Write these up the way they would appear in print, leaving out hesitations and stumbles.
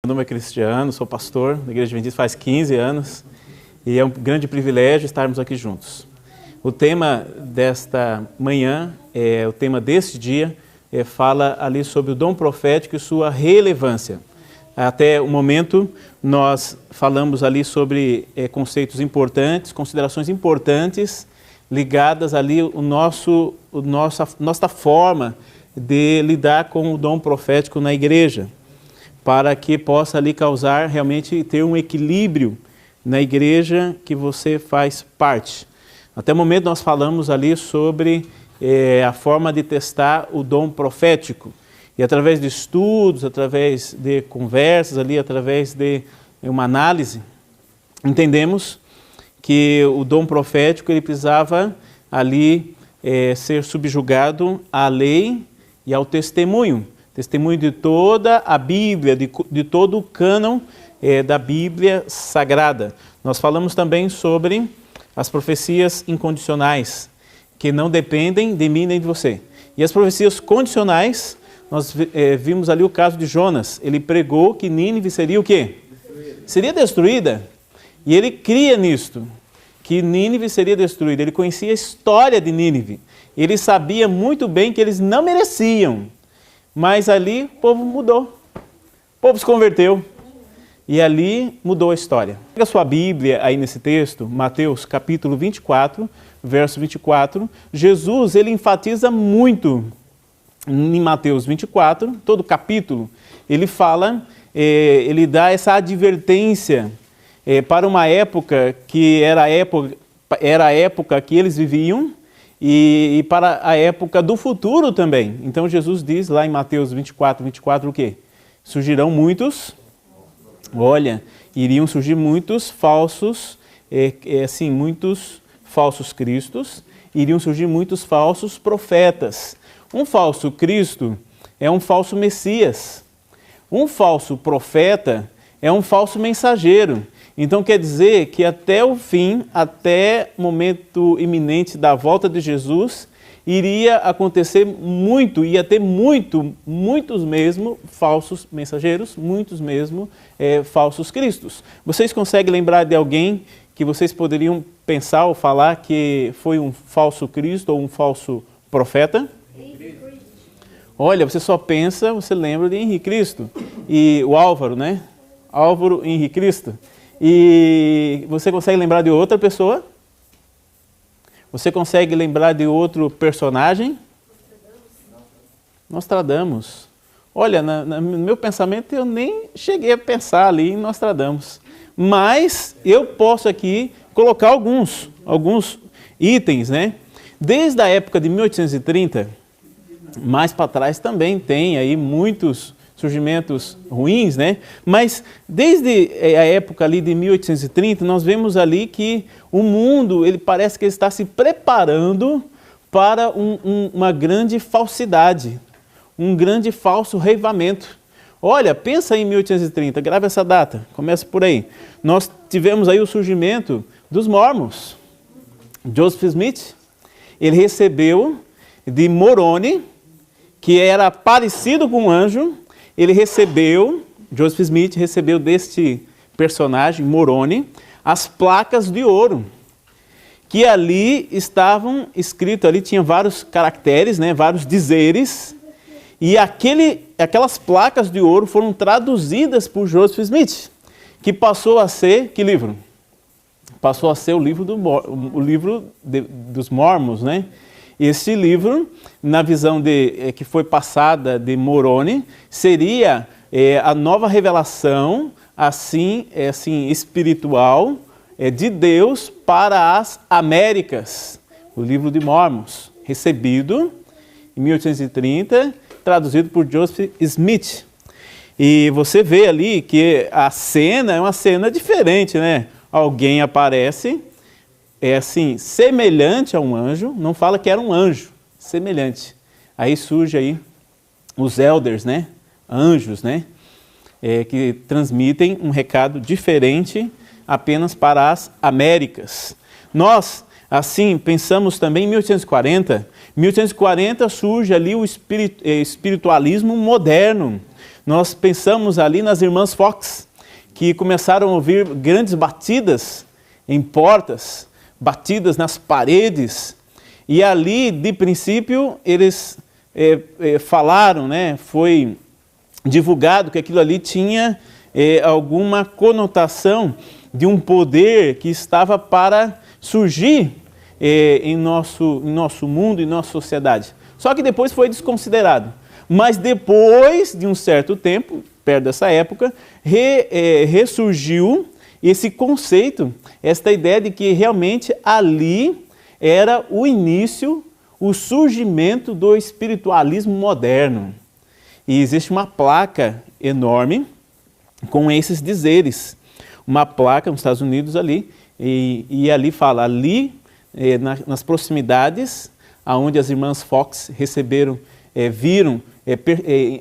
Meu nome é Cristiano, sou pastor da Igreja Adventista faz 15 anos e é um grande privilégio estarmos aqui juntos. O tema desta manhã, o tema deste dia, fala ali sobre o dom profético e sua relevância. Até o momento, nós falamos ali sobre conceitos importantes, considerações importantes, ligadas ali nossa forma de lidar com o dom profético na igreja, para que possa ali causar, realmente ter um equilíbrio na igreja que você faz parte. Até o momento nós falamos ali sobre a forma de testar o dom profético. E através de estudos, através de conversas ali, através de uma análise, entendemos que o dom profético ele precisava ali ser subjugado à lei e ao testemunho. Testemunho de toda a Bíblia, de todo o cânon da Bíblia Sagrada. Nós falamos também sobre as profecias incondicionais, que não dependem de mim nem de você. E as profecias condicionais, nós vimos ali o caso de Jonas. Ele pregou que Nínive seria o quê? Seria destruída. E ele cria nisto, que Nínive seria destruída. Ele conhecia a história de Nínive. Ele sabia muito bem que eles não mereciam. Mas ali o povo mudou. O povo se converteu. E ali mudou a história. Pega a sua Bíblia aí nesse texto, Mateus capítulo 24, verso 24. Jesus, ele enfatiza muito em Mateus 24, todo o capítulo, ele fala, ele dá essa advertência para uma época que era a época que eles viviam e para a época do futuro também. Então Jesus diz lá em Mateus 24, 24 o quê? Surgirão muitos, iriam surgir muitos falsos, muitos falsos cristos, iriam surgir muitos falsos profetas. Um falso Cristo é um falso Messias. Um falso profeta é um falso mensageiro. Então quer dizer que até o fim, até o momento iminente da volta de Jesus, iria acontecer ia ter muitos mesmo falsos mensageiros, muitos mesmo falsos cristos. Vocês conseguem lembrar de alguém que vocês poderiam pensar ou falar que foi um falso Cristo ou um falso profeta? Olha, você só pensa, você lembra de Henrique Cristo e o Álvaro, né? Álvaro Henrique Cristo. E você consegue lembrar de outra pessoa? Você consegue lembrar de outro personagem? Nostradamus. Olha, no meu pensamento eu nem cheguei a pensar ali em Nostradamus. Mas eu posso aqui colocar alguns itens, né? Desde a época de 1830, mais para trás também tem aí muitos surgimentos ruins, né? Mas desde a época ali de 1830, nós vemos ali que o mundo, ele parece que está se preparando para uma grande falsidade, um grande falso reivamento. Olha, pensa em 1830, grava essa data, começa por aí. Nós tivemos aí o surgimento dos Mormons. Joseph Smith, ele recebeu de Moroni, que era parecido com um anjo, Joseph Smith recebeu deste personagem, Moroni, as placas de ouro, que ali estavam escritos, ali tinha vários caracteres, né, vários dizeres, e aquelas placas de ouro foram traduzidas por Joseph Smith, que passou a ser, que livro? Passou a ser o livro dos Mormons, né? Esse livro, na visão que foi passada de Moroni, seria a nova revelação, assim espiritual, de Deus para as Américas. O livro de Mormons, recebido em 1830, traduzido por Joseph Smith. E você vê ali que a cena é uma cena diferente, né? Alguém aparece, semelhante a um anjo, não fala que era um anjo, semelhante. Aí surge aí os elders, né? Anjos, né? Que transmitem um recado diferente apenas para as Américas. Nós, assim, pensamos também em 1840. Em 1840 surge ali o espiritualismo moderno. Nós pensamos ali nas irmãs Fox, que começaram a ouvir grandes batidas em portas, batidas nas paredes, e ali, de princípio, eles falaram, né, foi divulgado que aquilo ali tinha alguma conotação de um poder que estava para surgir em nosso mundo, em nossa sociedade. Só que depois foi desconsiderado. Mas depois de um certo tempo, perto dessa época, ressurgiu esse conceito, esta ideia de que realmente ali era o início, o surgimento do espiritualismo moderno. E existe uma placa enorme com esses dizeres. Uma placa nos Estados Unidos ali, e ali fala, ali nas proximidades, aonde as irmãs Fox receberam, viram,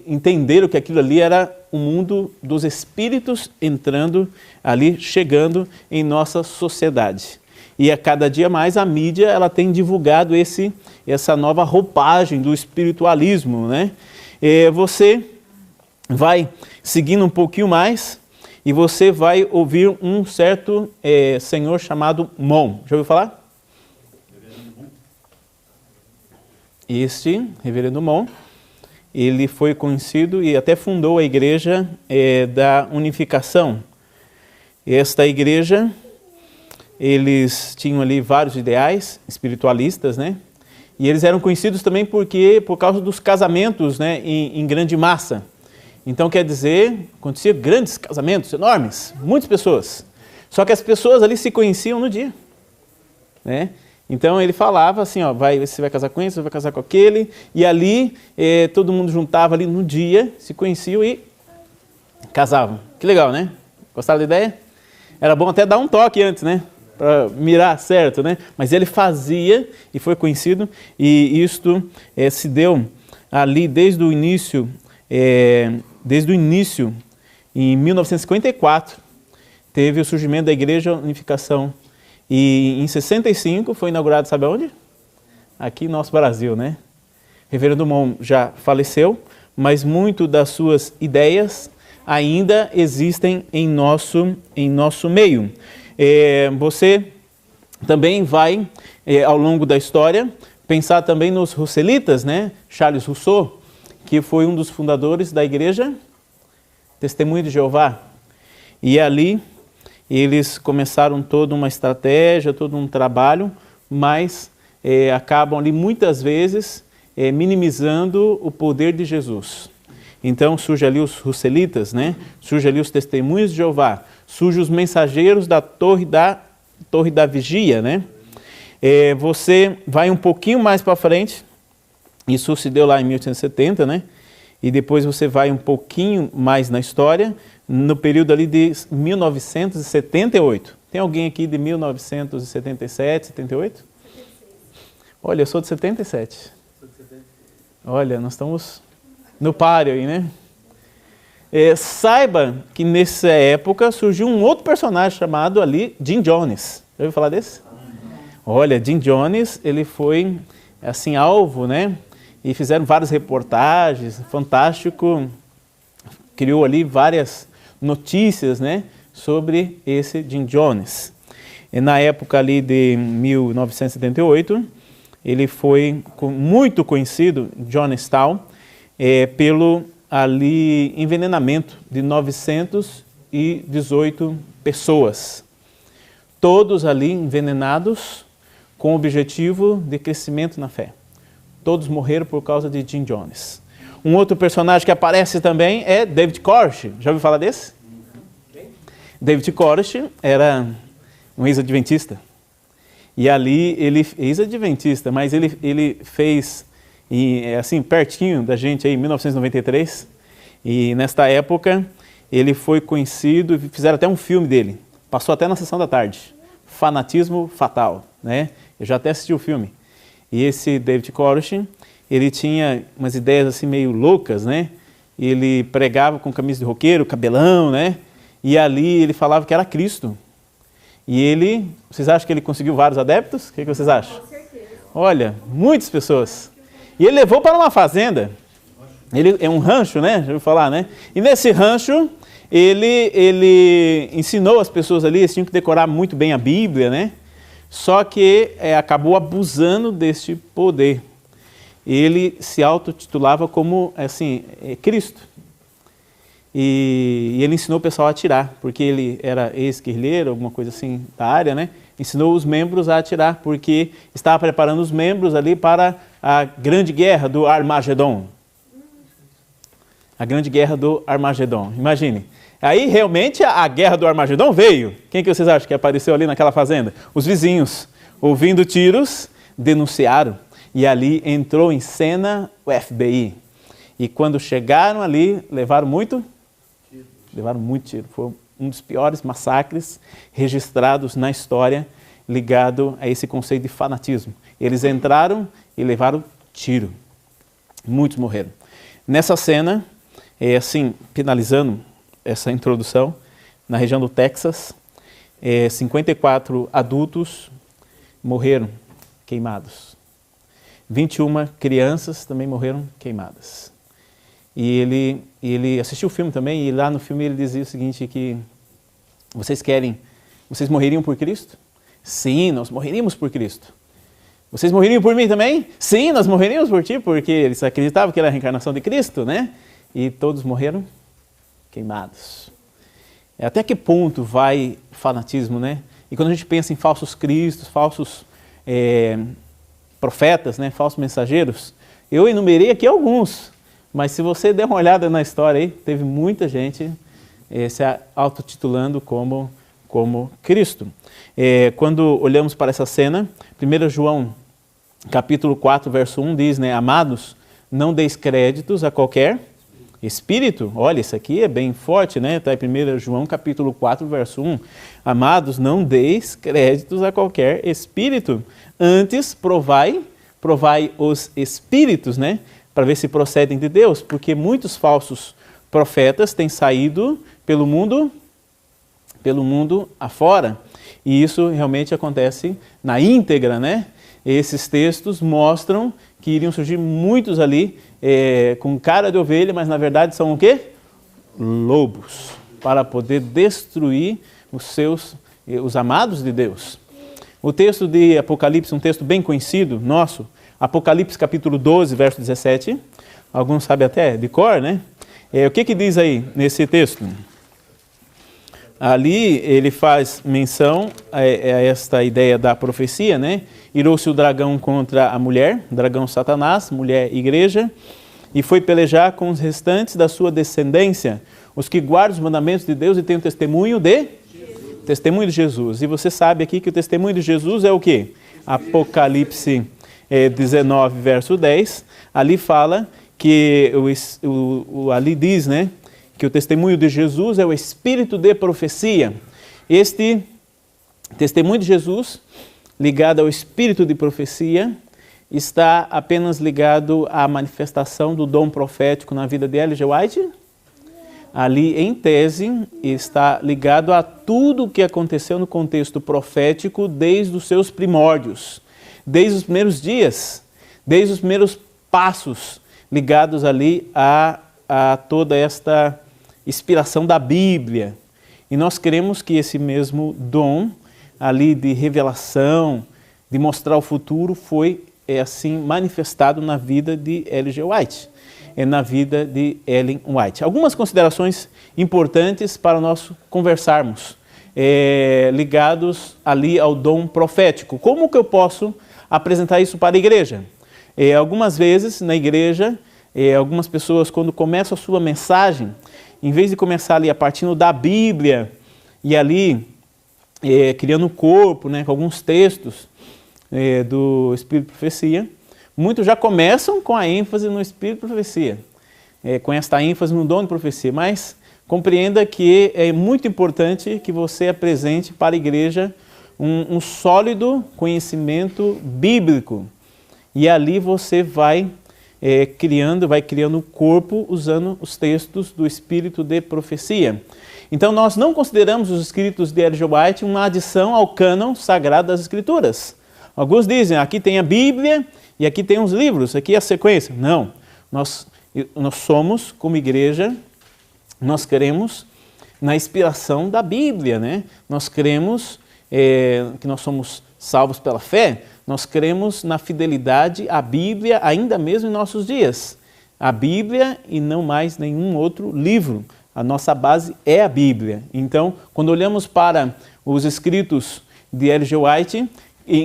entenderam que aquilo ali era o mundo dos espíritos entrando ali, chegando em nossa sociedade. E a cada dia mais a mídia ela tem divulgado essa nova roupagem do espiritualismo, né? Você vai seguindo um pouquinho mais e você vai ouvir um certo senhor chamado Mon. Já ouviu falar? Este reverendo Mon, ele foi conhecido e até fundou a Igreja da Unificação. Esta igreja, eles tinham ali vários ideais espiritualistas, né? E eles eram conhecidos também por causa dos casamentos, né, em grande massa. Então, quer dizer, acontecia grandes casamentos enormes, muitas pessoas. Só que as pessoas ali se conheciam no dia, né? Então, ele falava assim, ó, você vai casar com esse, você vai casar com aquele. E ali, todo mundo juntava ali no dia, se conheciam e casavam. Que legal, né? Gostaram da ideia? Era bom até dar um toque antes, né? Para mirar certo, né? Mas ele fazia e foi conhecido. E isto se deu ali desde o início, em 1954, teve o surgimento da Igreja Unificação. E em 65 foi inaugurado, sabe aonde? Aqui no nosso Brasil, né? O reverendo Mon já faleceu, mas muito das suas ideias ainda existem em nosso meio. Você também vai, ao longo da história, pensar também nos Russelitas, né? Charles Rousseau, que foi um dos fundadores da Igreja Testemunho de Jeová. E ali eles começaram toda uma estratégia, todo um trabalho, mas acabam ali muitas vezes minimizando o poder de Jesus. Então surge ali os Russelitas, né? Surge ali os Testemunhos de Jeová, surge os mensageiros da Torre da Vigia, né? Você vai um pouquinho mais para frente, isso se deu lá em 1870, né? E depois você vai um pouquinho mais na história, no período ali de 1978. Tem alguém aqui de 1977, 78? Olha, eu sou de 77. Olha, nós estamos no páreo aí, né? Saiba que nessa época surgiu um outro personagem chamado ali Jim Jones. Já ouviu falar desse? Olha, Jim Jones, ele foi assim alvo, né? E fizeram várias reportagens, fantástico. Criou ali várias notícias, né, sobre esse Jim Jones. E na época ali de 1978, ele foi muito conhecido, Jonestown, pelo ali envenenamento de 918 pessoas. Todos ali envenenados com o objetivo de crescimento na fé. Todos morreram por causa de Jim Jones. Um outro personagem que aparece também é David Koresh. Já ouviu falar desse? David Koresh era um ex-adventista. E ali, ex-adventista, mas ele fez, assim, pertinho da gente aí, em 1993. E nesta época, ele foi conhecido, fizeram até um filme dele. Passou até na sessão da tarde. Fanatismo Fatal, né? Eu já até assisti o filme. E esse David Koresh, ele tinha umas ideias assim meio loucas, né? Ele pregava com camisa de roqueiro, cabelão, né? E ali ele falava que era Cristo. E vocês acham que ele conseguiu vários adeptos? O que vocês acham? Com certeza. Olha, muitas pessoas. E ele levou para uma fazenda. Ele é um rancho, né? Já ouviu falar, né? E nesse rancho, ele ensinou as pessoas ali, eles tinham que decorar muito bem a Bíblia, né? Só que acabou abusando deste poder. Ele se autotitulava como, assim, Cristo. E ele ensinou o pessoal a atirar, porque ele era ex-guerrilheiro, alguma coisa assim da área, né? Ensinou os membros a atirar, porque estava preparando os membros ali para a grande guerra do Armagedon. A grande guerra do Armagedon, imagine. Aí realmente a guerra do Armagedon veio. Quem que vocês acham que apareceu ali naquela fazenda? Os vizinhos, ouvindo tiros, denunciaram. E ali entrou em cena o FBI. E quando chegaram ali, levaram muito tiro. Foi um dos piores massacres registrados na história ligado a esse conceito de fanatismo. Eles entraram e levaram tiro. Muitos morreram. Nessa cena, assim, finalizando essa introdução, na região do Texas, 54 adultos morreram queimados. 21 crianças também morreram queimadas. E ele assistiu o filme também, e lá no filme ele dizia o seguinte, que vocês morreriam por Cristo? Sim, nós morreríamos por Cristo. Vocês morreriam por mim também? Sim, nós morreríamos por ti, porque eles acreditavam que era a reencarnação de Cristo, né? E todos morreram queimados. Até que ponto vai o fanatismo, né? E quando a gente pensa em falsos cristos, falsos profetas, né? Falsos mensageiros, eu enumerei aqui alguns, mas se você der uma olhada na história aí, teve muita gente se autotitulando como Cristo. Quando olhamos para essa cena, 1 João capítulo 4, verso 1 diz, né? Amados, não deis créditos a qualquer espírito. Olha, isso aqui é bem forte, né? Está em 1 João capítulo 4, verso 1. Amados, não deis créditos a qualquer espírito. Antes, provai os espíritos, né? Para ver se procedem de Deus, porque muitos falsos profetas têm saído pelo mundo afora. E isso realmente acontece na íntegra, né? Esses textos mostram que iriam surgir muitos ali com cara de ovelha, mas na verdade são o quê? Lobos, para poder destruir os amados de Deus. O texto de Apocalipse, um texto bem conhecido, nosso, Apocalipse capítulo 12, verso 17, alguns sabem até de cor, né? O que diz aí nesse texto? Ali ele faz menção a esta ideia da profecia, né? Irou-se o dragão contra a mulher, dragão Satanás, mulher igreja, e foi pelejar com os restantes da sua descendência, os que guardam os mandamentos de Deus e têm o testemunho de Jesus. E você sabe aqui que o testemunho de Jesus é o quê? Apocalipse 19, verso 10, ali fala que, ali diz, né? Que o testemunho de Jesus é o espírito de profecia. Este testemunho de Jesus, ligado ao espírito de profecia, está apenas ligado à manifestação do dom profético na vida de Ellen G. White? Ali, em tese, está ligado a tudo o que aconteceu no contexto profético desde os seus primórdios, desde os primeiros dias, desde os primeiros passos ligados ali a toda esta inspiração da Bíblia. E nós queremos que esse mesmo dom ali de revelação, de mostrar o futuro, foi assim manifestado na vida de Ellen G. White, na vida de Ellen White. Algumas considerações importantes para nós conversarmos, ligados ali ao dom profético. Como que eu posso apresentar isso para a igreja? Algumas vezes na igreja, algumas pessoas, quando começam a sua mensagem, em vez de começar ali a partir da Bíblia e ali criando o corpo, né, com alguns textos do Espírito de Profecia, muitos já começam com a ênfase no Espírito de Profecia, com esta ênfase no dom de profecia, mas compreenda que é muito importante que você apresente para a igreja um sólido conhecimento bíblico, e ali você vai criando o corpo usando os textos do Espírito de Profecia. Então nós não consideramos os escritos de Ellen G. White uma adição ao cânon sagrado das Escrituras. Alguns dizem, aqui tem a Bíblia e aqui tem os livros, aqui é a sequência. Não, nós nós somos, como igreja, nós cremos na inspiração da Bíblia, né? Nós cremos que nós somos salvos pela fé, nós cremos na fidelidade à Bíblia ainda mesmo em nossos dias. A Bíblia e não mais nenhum outro livro. A nossa base é a Bíblia. Então, quando olhamos para os escritos de Ellen G. White,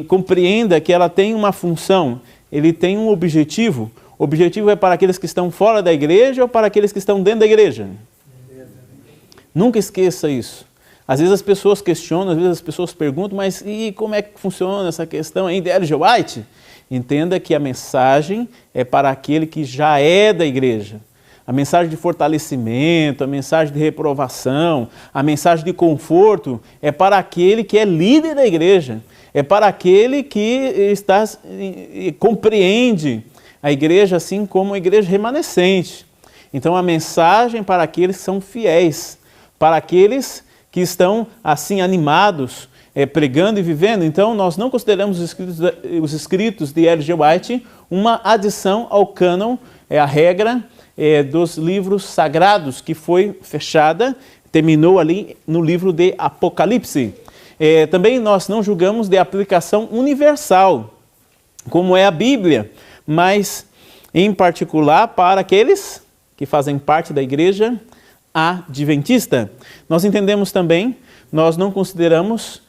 compreenda que ela tem uma função, ele tem um objetivo. O objetivo é para aqueles que estão fora da igreja ou para aqueles que estão dentro da igreja? Nunca esqueça isso. Às vezes as pessoas questionam, às vezes as pessoas perguntam, mas e como é que funciona essa questão aí de Ellen G. White? Entenda que a mensagem é para aquele que já é da igreja. A mensagem de fortalecimento, a mensagem de reprovação, a mensagem de conforto é para aquele que é líder da igreja. É para aquele que compreende a igreja assim como a igreja remanescente. Então a mensagem para aqueles que são fiéis, para aqueles que estão assim animados, pregando e vivendo. Então nós não consideramos os escritos de Ellen G. White uma adição ao cânon, a regra dos livros sagrados, que foi fechada, terminou ali no livro de Apocalipse. Também nós não julgamos de aplicação universal, como é a Bíblia, mas em particular para aqueles que fazem parte da igreja adventista. Nós entendemos também, nós não consideramos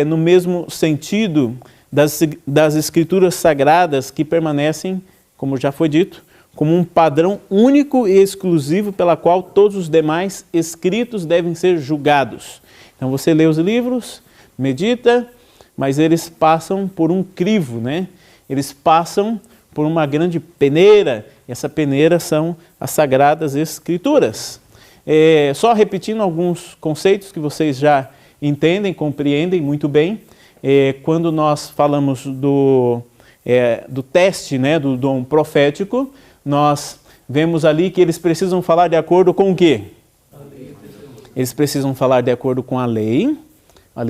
no mesmo sentido das escrituras sagradas que permanecem, como já foi dito, como um padrão único e exclusivo pela qual todos os demais escritos devem ser julgados. Então você lê os livros, medita, mas eles passam por um crivo, né? Eles passam por uma grande peneira, e essa peneira são as Sagradas Escrituras. Só repetindo alguns conceitos que vocês já entendem, compreendem muito bem, quando nós falamos do teste, né, do dom profético, nós vemos ali que eles precisam falar de acordo com o quê? Eles precisam falar de acordo com a lei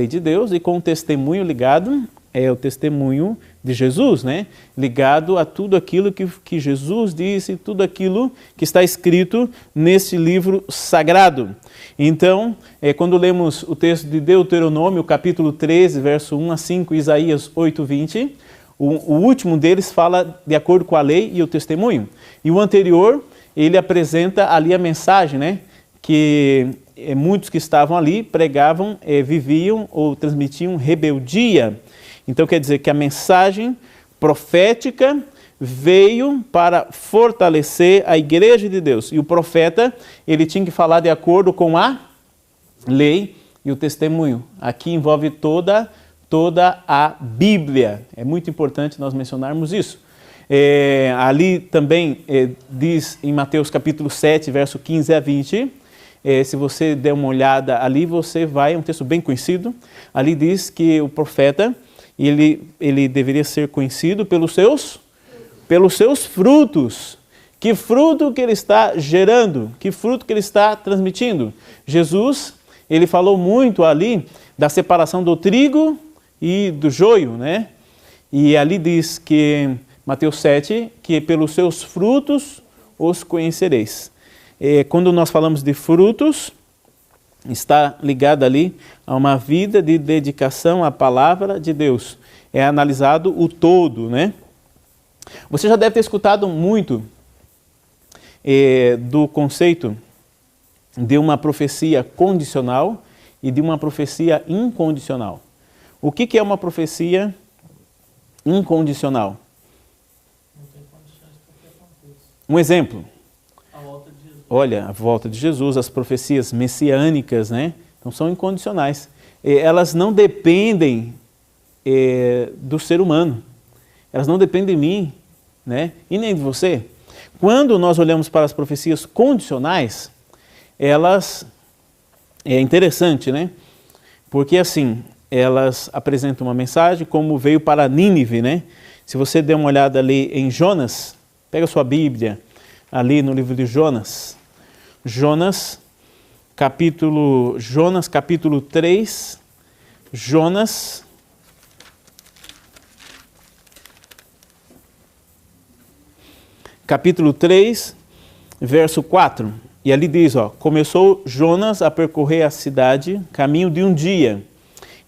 de Deus, e com o testemunho ligado, o testemunho de Jesus, né? Ligado a tudo aquilo que Jesus disse, tudo aquilo que está escrito nesse livro sagrado. Então, quando lemos o texto de Deuteronômio, capítulo 13, verso 1 a 5, Isaías 8, 20, o último deles fala de acordo com a lei e o testemunho. E o anterior, ele apresenta ali a mensagem, né? Que muitos que estavam ali pregavam, viviam ou transmitiam rebeldia. Então quer dizer que a mensagem profética veio para fortalecer a igreja de Deus. E o profeta, ele tinha que falar de acordo com a lei e o testemunho. Aqui envolve toda a Bíblia. É muito importante nós mencionarmos isso. Ali também diz em Mateus capítulo 7, verso 15 a 20, se você der uma olhada ali, você vai, é um texto bem conhecido, ali diz que o profeta, ele deveria ser conhecido pelos seus frutos. Que fruto que ele está gerando? Que fruto que ele está transmitindo? Jesus, ele falou muito ali da separação do trigo e do joio, né? E ali diz que, Mateus 7, que pelos seus frutos os conhecereis. Quando nós falamos de frutos, está ligado ali a uma vida de dedicação à palavra de Deus. É analisado o todo, né? Você já deve ter escutado muito do conceito de uma profecia condicional e de uma profecia incondicional. O que é uma profecia incondicional? Não tem condições para que aconteça. Um exemplo. A volta de Jesus. Olha, a volta de Jesus, as profecias messiânicas, né? Então são incondicionais. Elas não dependem do ser humano. Elas não dependem de mim, né? E nem de você. Quando nós olhamos para as profecias condicionais, elas, é interessante, né? Porque assim, elas apresentam uma mensagem como veio para Nínive, né? Se você der uma olhada ali em Jonas, pega a sua Bíblia, ali no livro de Jonas, Jonas capítulo 3, Jonas capítulo 3, verso 4. E ali diz, começou Jonas a percorrer a cidade, caminho de um dia,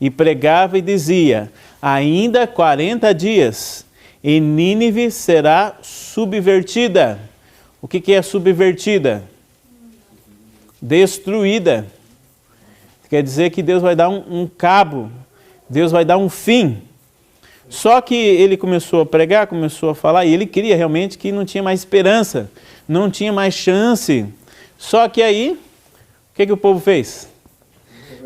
e pregava e dizia, ainda 40 dias, e Nínive será subvertida. O que é subvertida? Destruída. Quer dizer que Deus vai dar um cabo, Deus vai dar um fim. Só que ele começou a pregar, começou a falar, e ele queria realmente que não tinha mais esperança, não tinha mais chance. Só que aí, o que o povo fez?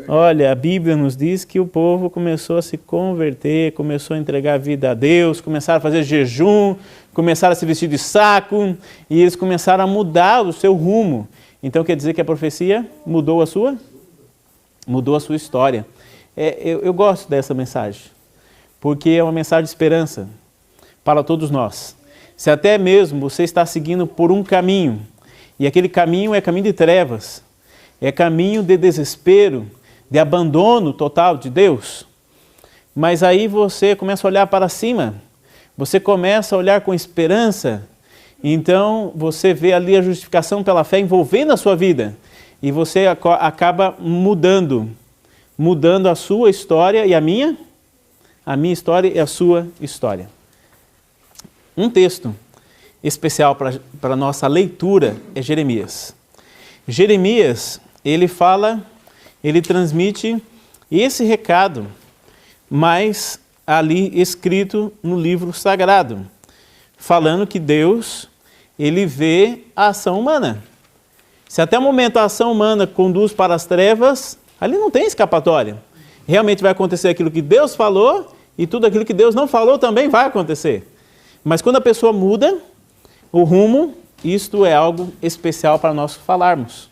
Olha, a Bíblia nos diz que o povo começou a se converter, começou a entregar a vida a Deus, começaram a fazer jejum, começaram a se vestir de saco, e eles começaram a mudar o seu rumo. Então quer dizer que a profecia mudou a sua história. Eu gosto dessa mensagem, porque é uma mensagem de esperança para todos nós. Se até mesmo você está seguindo por um caminho, e aquele caminho é caminho de trevas, é caminho de desespero, de abandono total de Deus, mas aí você começa a olhar para cima, você começa a olhar com esperança, então você vê ali a justificação pela fé envolvendo a sua vida, e você acaba mudando a sua história e a minha história e a sua história. Um texto especial para a nossa leitura é Jeremias. Jeremias, ele transmite esse recado, mas ali escrito no livro sagrado, falando que Deus, ele vê a ação humana. Se até o momento a ação humana conduz para as trevas, ali não tem escapatória. Realmente vai acontecer aquilo que Deus falou e tudo aquilo que Deus não falou também vai acontecer. Mas quando a pessoa muda o rumo, isto é algo especial para nós falarmos.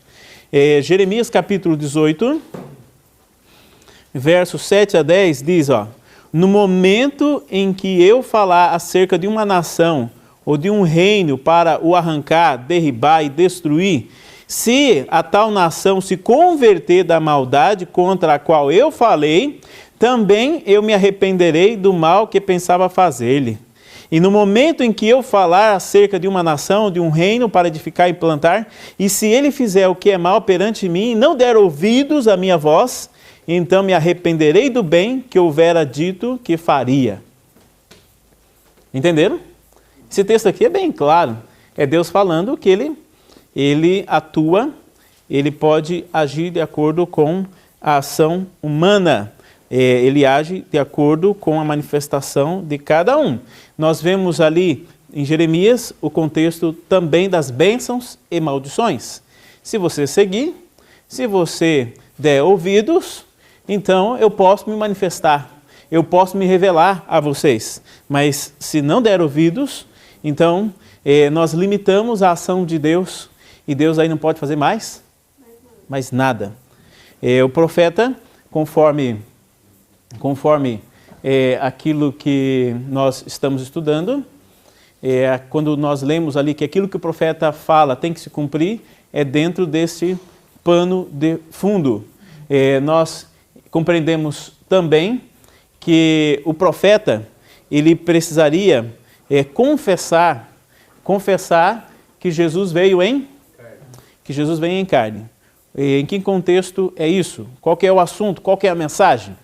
Jeremias capítulo 18, versos 7 a 10 diz, no momento em que eu falar acerca de uma nação ou de um reino para o arrancar, derribar e destruir, se a tal nação se converter da maldade contra a qual eu falei, também eu me arrependerei do mal que pensava fazer-lhe. E no momento em que eu falar acerca de uma nação, de um reino para edificar e plantar, e se ele fizer o que é mal perante mim e não der ouvidos à minha voz, então me arrependerei do bem que houvera dito que faria. Entenderam? Esse texto aqui é bem claro. É Deus falando que ele atua, ele pode agir de acordo com a ação humana. Ele age de acordo com a manifestação de cada um. Nós vemos ali em Jeremias o contexto também das bênçãos e maldições. Se você seguir, se você der ouvidos, então eu posso me manifestar, eu posso me revelar a vocês. Mas se não der ouvidos, então nós limitamos a ação de Deus e Deus aí não pode fazer mais nada. O profeta, conforme aquilo que nós estamos estudando, quando nós lemos ali que aquilo que o profeta fala tem que se cumprir, é dentro desse pano de fundo. Nós compreendemos também que o profeta, ele precisaria confessar que Jesus veio em carne. Em que contexto é isso? Qual que é o assunto? Qual que é a mensagem?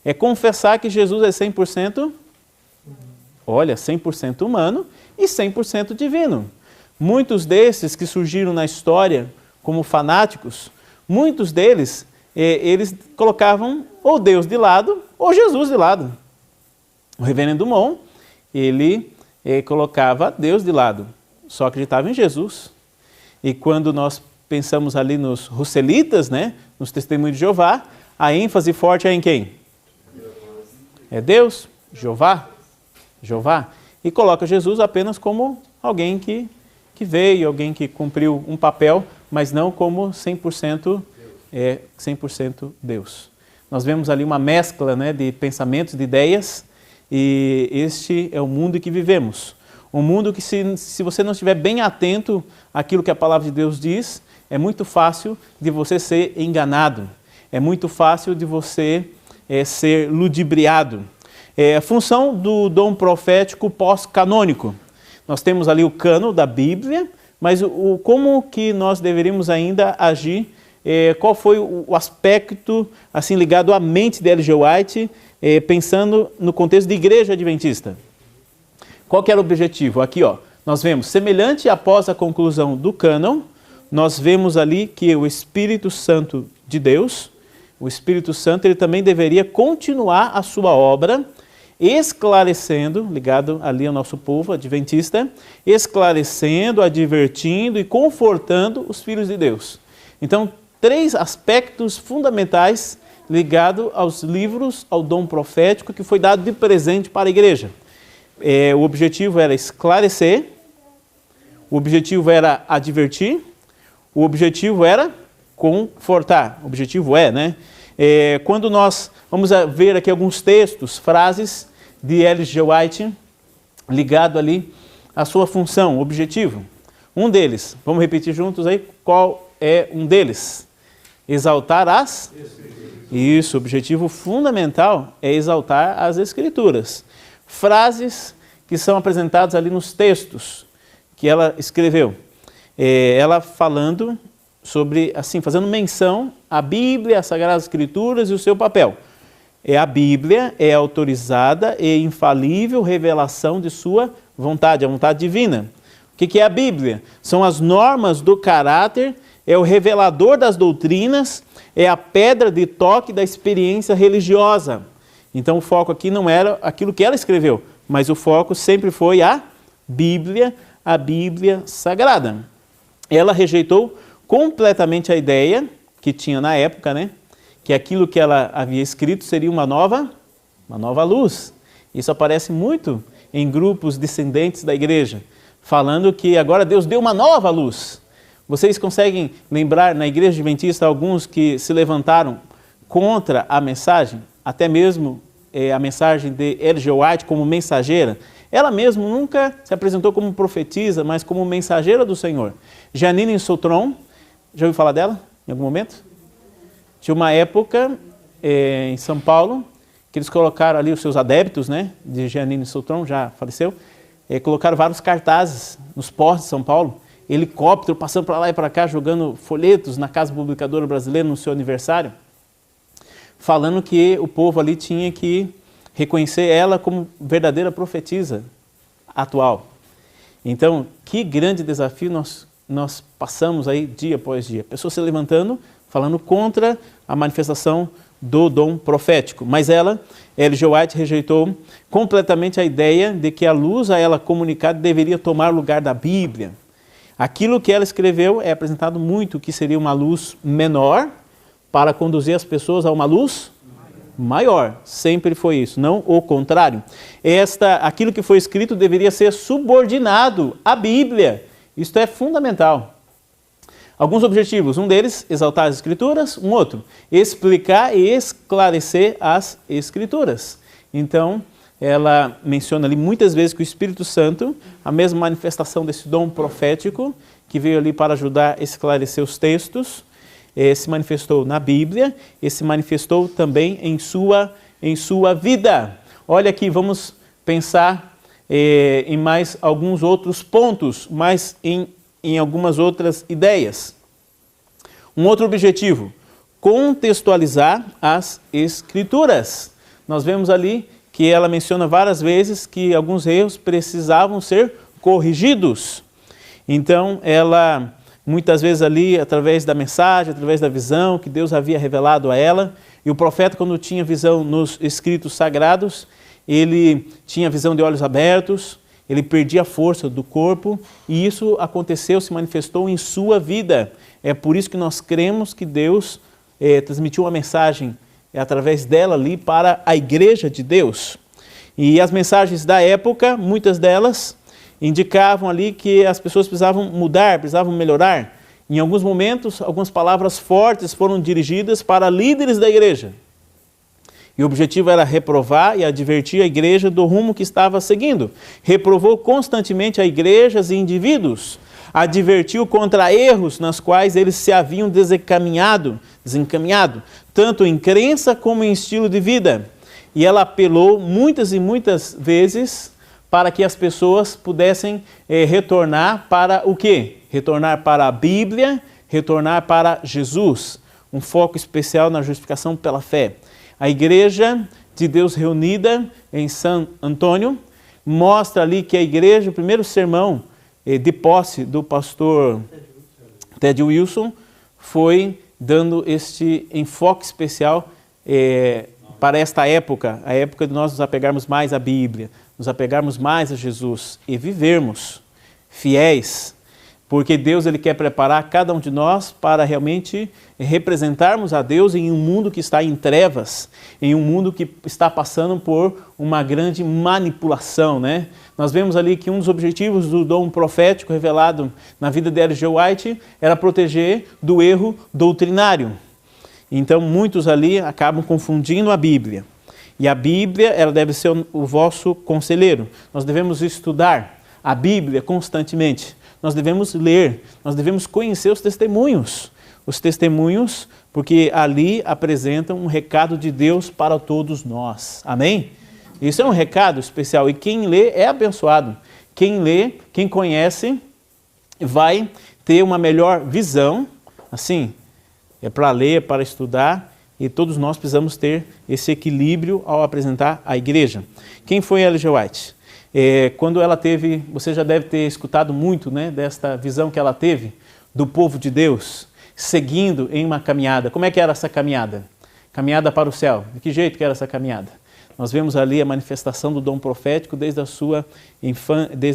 É confessar que Jesus é 100%, 100% humano e 100% divino. Muitos desses que surgiram na história como fanáticos, muitos deles, eles colocavam ou Deus de lado ou Jesus de lado. O reverendo Dumont, ele colocava Deus de lado, só acreditava em Jesus. E quando nós pensamos ali nos russelitas, nos testemunhos de Jeová, a ênfase forte é em quem? É Deus, Jeová. E coloca Jesus apenas como alguém que veio, alguém que cumpriu um papel, mas não como 100% Deus. Nós vemos ali uma mescla de pensamentos, de ideias, e este é o mundo em que vivemos. Um mundo que se você não estiver bem atento àquilo que a palavra de Deus diz, é muito fácil de você ser enganado, é muito fácil de você ser ludibriado. A função do dom profético pós-canônico. Nós temos ali o cânon da Bíblia, mas como que nós deveríamos ainda agir? Qual foi o aspecto assim ligado à mente de Ellen G. White, pensando no contexto de igreja adventista? Qual que era o objetivo? Aqui, ó, nós vemos, semelhante após a conclusão do cânon, nós vemos ali que o Espírito Santo de Deus, o Espírito Santo, ele também deveria continuar a sua obra, esclarecendo, ligado ali ao nosso povo adventista, esclarecendo, advertindo e confortando os filhos de Deus. Então, 3 aspectos fundamentais ligados aos livros, ao dom profético que foi dado de presente para a igreja. O objetivo era esclarecer, o objetivo era advertir, o objetivo era confortar. O objetivo né? Quando nós vamos ver aqui alguns textos, frases de Ellen G. White, ligado ali à sua função, objetivo. Um deles, vamos repetir juntos aí, qual é um deles? Exaltar as... Isso, o objetivo fundamental é exaltar as Escrituras. Frases que são apresentadas ali nos textos que ela escreveu. Ela falando sobre, assim, fazendo menção à Bíblia, às Sagradas Escrituras e o seu papel. A Bíblia é autorizada e infalível revelação de sua vontade, a vontade divina. O que é a Bíblia? São as normas do caráter, é o revelador das doutrinas, é a pedra de toque da experiência religiosa. Então o foco aqui não era aquilo que ela escreveu, mas o foco sempre foi a Bíblia Sagrada. Ela rejeitou completamente a ideia que tinha na época, né? Que aquilo que ela havia escrito seria uma nova luz. Isso aparece muito em grupos descendentes da igreja, falando que agora Deus deu uma nova luz. Vocês conseguem lembrar na igreja adventista alguns que se levantaram contra a mensagem, até mesmo a mensagem de Ellen G. White como mensageira? Ela mesma nunca se apresentou como profetisa, mas como mensageira do Senhor. Janine Sautron, já ouviu falar dela em algum momento? Tinha uma época em São Paulo que eles colocaram ali os seus adeptos, né, de Janine Sautron, já faleceu, colocaram vários cartazes nos postes de São Paulo, helicóptero passando para lá e para cá, jogando folhetos na Casa Publicadora Brasileira no seu aniversário, falando que o povo ali tinha que reconhecer ela como verdadeira profetisa atual. Então, que grande desafio nós passamos aí dia após dia. Pessoas se levantando, falando contra a manifestação do dom profético. Mas Ellen G. White rejeitou completamente a ideia de que a luz a ela comunicada deveria tomar o lugar da Bíblia. Aquilo que ela escreveu é apresentado muito que seria uma luz menor para conduzir as pessoas a uma luz maior. Sempre foi isso, não o contrário. Aquilo que foi escrito deveria ser subordinado à Bíblia. Isto é fundamental. Alguns objetivos, um deles, exaltar as Escrituras, um outro, explicar e esclarecer as Escrituras. Então, ela menciona ali muitas vezes que o Espírito Santo, a mesma manifestação desse dom profético, que veio ali para ajudar a esclarecer os textos, se manifestou na Bíblia e se manifestou também em sua vida. Olha aqui, vamos pensar em mais alguns outros pontos, mas em algumas outras ideias. Um outro objetivo, contextualizar as Escrituras. Nós vemos ali que ela menciona várias vezes que alguns erros precisavam ser corrigidos. Então, ela, muitas vezes ali, através da mensagem, através da visão que Deus havia revelado a ela, e o profeta, quando tinha visão nos escritos sagrados, ele tinha visão de olhos abertos, ele perdia a força do corpo, e isso aconteceu, se manifestou em sua vida. É por isso que nós cremos que Deus transmitiu uma mensagem através dela ali para a igreja de Deus. E as mensagens da época, muitas delas, indicavam ali que as pessoas precisavam mudar, precisavam melhorar. Em alguns momentos, algumas palavras fortes foram dirigidas para líderes da igreja. E o objetivo era reprovar e advertir a igreja do rumo que estava seguindo. Reprovou constantemente a igrejas e indivíduos. Advertiu contra erros nas quais eles se haviam desencaminhado, tanto em crença como em estilo de vida. E ela apelou muitas e muitas vezes para que as pessoas pudessem retornar para o quê? Retornar para a Bíblia, retornar para Jesus. Um foco especial na justificação pela fé. A igreja de Deus reunida em San Antônio mostra ali que a igreja, o primeiro sermão de posse do pastor Ted Wilson, foi dando este enfoque especial para esta época, a época de nós nos apegarmos mais à Bíblia, nos apegarmos mais a Jesus e vivermos fiéis, porque Deus ele quer preparar cada um de nós para realmente representarmos a Deus em um mundo que está em trevas, em um mundo que está passando por uma grande manipulação, né? Nós vemos ali que um dos objetivos do dom profético revelado na vida de L.G. White era proteger do erro doutrinário. Então muitos ali acabam confundindo a Bíblia. E a Bíblia ela deve ser o vosso conselheiro. Nós devemos estudar a Bíblia constantemente. Nós devemos ler, nós devemos conhecer os testemunhos. Os testemunhos, porque ali apresentam um recado de Deus para todos nós. Amém? Isso é um recado especial e quem lê é abençoado. Quem lê, quem conhece, vai ter uma melhor visão. Assim, é para ler, é para estudar e todos nós precisamos ter esse equilíbrio ao apresentar a igreja. Quem foi L.G. White? Quando ela teve, você já deve ter escutado muito, né, desta visão que ela teve do povo de Deus, seguindo em uma caminhada. Como é que era essa caminhada? Caminhada para o céu. De que jeito que era essa caminhada? Nós vemos ali a manifestação do dom profético desde a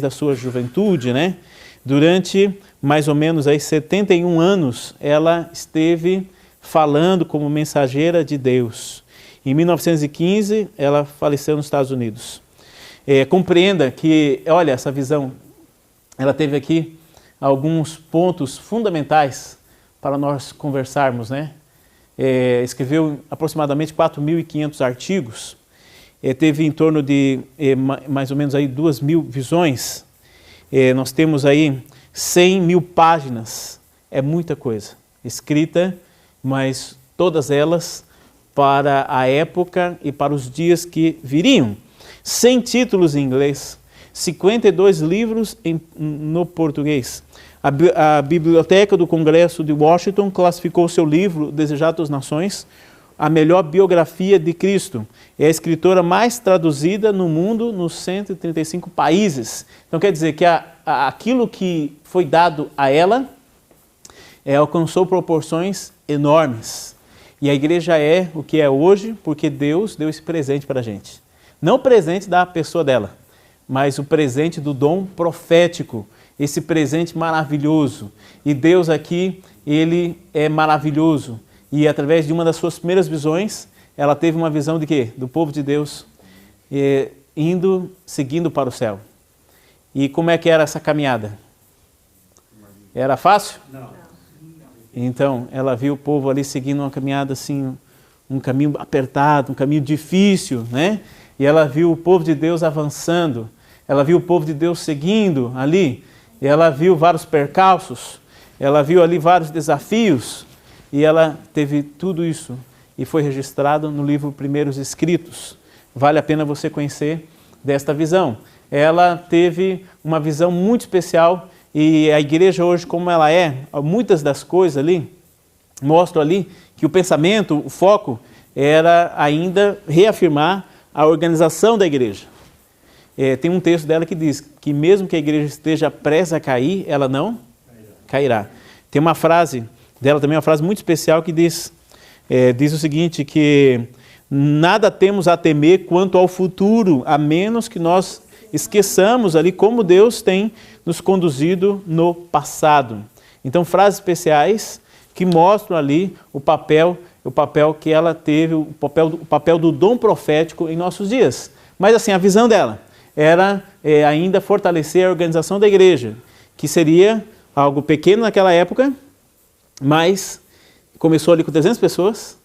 sua juventude, né? Durante mais ou menos aí 71 anos, ela esteve falando como mensageira de Deus. Em 1915, ela faleceu nos Estados Unidos. Compreenda que, olha, essa visão, ela teve aqui alguns pontos fundamentais para nós conversarmos, né? Escreveu aproximadamente 4.500 artigos, teve em torno de mais ou menos aí 2.000 visões, nós temos aí 100.000 páginas, é muita coisa escrita, mas todas elas para a época e para os dias que viriam. 100 títulos em inglês, 52 livros no português. A Biblioteca do Congresso de Washington classificou seu livro, Desejado das Nações, a melhor biografia de Cristo. É a escritora mais traduzida no mundo, nos 135 países. Então quer dizer que aquilo que foi dado a ela alcançou proporções enormes. E a igreja é o que é hoje, porque Deus deu esse presente para a gente. Não o presente da pessoa dela, mas o presente do dom profético, esse presente maravilhoso. E Deus aqui, Ele é maravilhoso. E através de uma das suas primeiras visões, ela teve uma visão de quê? Do povo de Deus seguindo para o céu. E como é que era essa caminhada? Era fácil? Não. Então, ela viu o povo ali seguindo uma caminhada assim, um caminho apertado, um caminho difícil, né? E ela viu o povo de Deus avançando, ela viu o povo de Deus seguindo ali, e ela viu vários percalços, ela viu ali vários desafios, e ela teve tudo isso, e foi registrado no livro Primeiros Escritos. Vale a pena você conhecer desta visão. Ela teve uma visão muito especial, e a igreja hoje, como ela é, muitas das coisas ali, mostram ali que o pensamento, o foco, era ainda reafirmar a organização da igreja. Tem um texto dela que diz que mesmo que a igreja esteja prestes a cair, ela não cairá. Tem uma frase dela também, uma frase muito especial que diz o seguinte, que nada temos a temer quanto ao futuro, a menos que nós esqueçamos ali como Deus tem nos conduzido no passado. Então, frases especiais que mostram ali o papel que ela teve, o papel do dom profético em nossos dias. Mas assim, a visão dela era ainda fortalecer a organização da igreja, que seria algo pequeno naquela época, mas começou ali com 300 pessoas,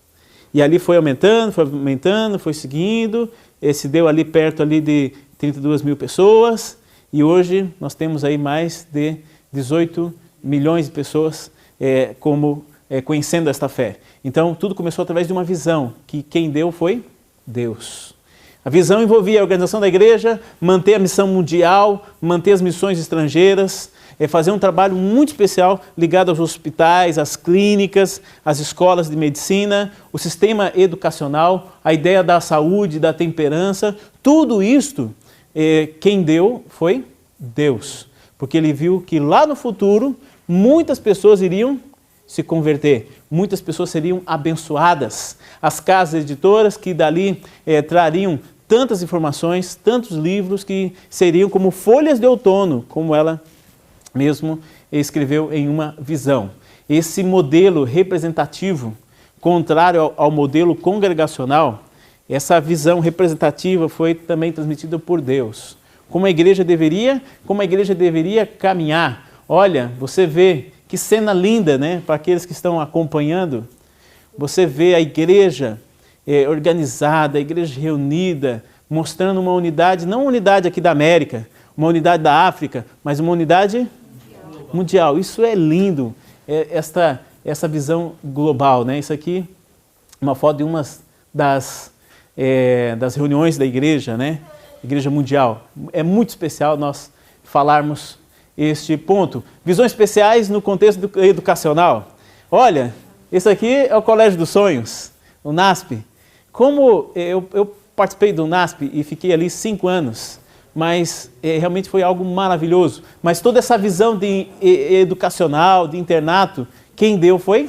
e ali foi aumentando, foi seguindo, se deu ali perto ali de 32.000 pessoas, e hoje nós temos aí mais de 18 milhões de pessoas conhecendo esta fé. Então, tudo começou através de uma visão, que quem deu foi Deus. A visão envolvia a organização da igreja, manter a missão mundial, manter as missões estrangeiras, fazer um trabalho muito especial ligado aos hospitais, às clínicas, às escolas de medicina, o sistema educacional, a ideia da saúde, da temperança. Tudo isto, quem deu foi Deus, porque Ele viu que lá no futuro muitas pessoas iriam se converter, muitas pessoas seriam abençoadas. As casas editoras que dali trariam tantas informações, tantos livros que seriam como folhas de outono, como ela mesmo escreveu em uma visão. Esse modelo representativo, contrário ao modelo congregacional, essa visão representativa foi também transmitida por Deus. Como a igreja deveria caminhar. Olha, você vê que cena linda, né? Para aqueles que estão acompanhando, você vê a igreja organizada, a igreja reunida, mostrando uma unidade, não uma unidade aqui da América, uma unidade da África, mas uma unidade mundial. Isso é lindo, essa visão global, né? Isso aqui, uma foto de uma das reuniões da igreja, né? Igreja Mundial. É muito especial nós falarmos este ponto. Visões especiais no contexto educacional. Olha, esse aqui é o Colégio dos Sonhos, o NASP. Como eu participei do NASP e fiquei ali 5 anos, mas realmente foi algo maravilhoso. Mas toda essa visão educacional, de internato, quem deu foi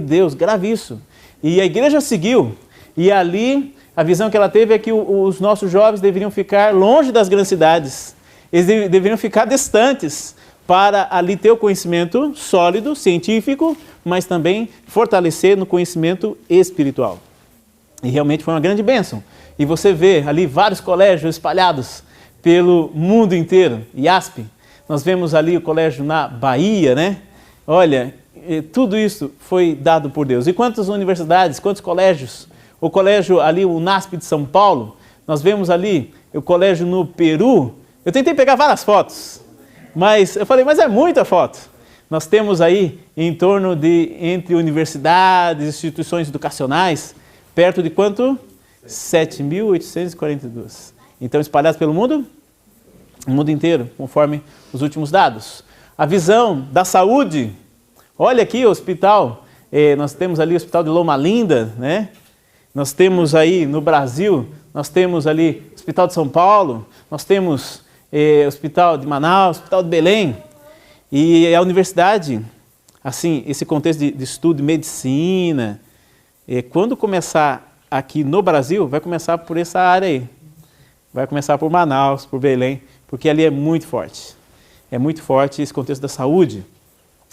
Deus, grave isso. E a igreja seguiu, e ali a visão que ela teve é que os nossos jovens deveriam ficar longe das grandes cidades, eles deveriam ficar distantes para ali ter o conhecimento sólido, científico, mas também fortalecer no conhecimento espiritual. E realmente foi uma grande bênção. E você vê ali vários colégios espalhados pelo mundo inteiro. IASP, nós vemos ali o colégio na Bahia, né? Olha, tudo isso foi dado por Deus. E quantas universidades, quantos colégios? O colégio ali, o NASP de São Paulo, nós vemos ali o colégio no Peru. Eu tentei pegar várias fotos, mas eu falei, mas é muita foto. Nós temos aí em torno de, entre universidades, instituições educacionais, perto de quanto? 7.842. Então, espalhados pelo mundo? O mundo inteiro, conforme os últimos dados. A visão da saúde. Olha aqui o hospital. Nós temos ali o Hospital de Loma Linda, né? Nós temos aí no Brasil, nós temos ali o Hospital de São Paulo, nós temos o Hospital de Manaus, o Hospital de Belém. E a universidade, assim, esse contexto de estudo de medicina, quando começar aqui no Brasil, vai começar por essa área aí. Vai começar por Manaus, por Belém, porque ali é muito forte. É muito forte esse contexto da saúde.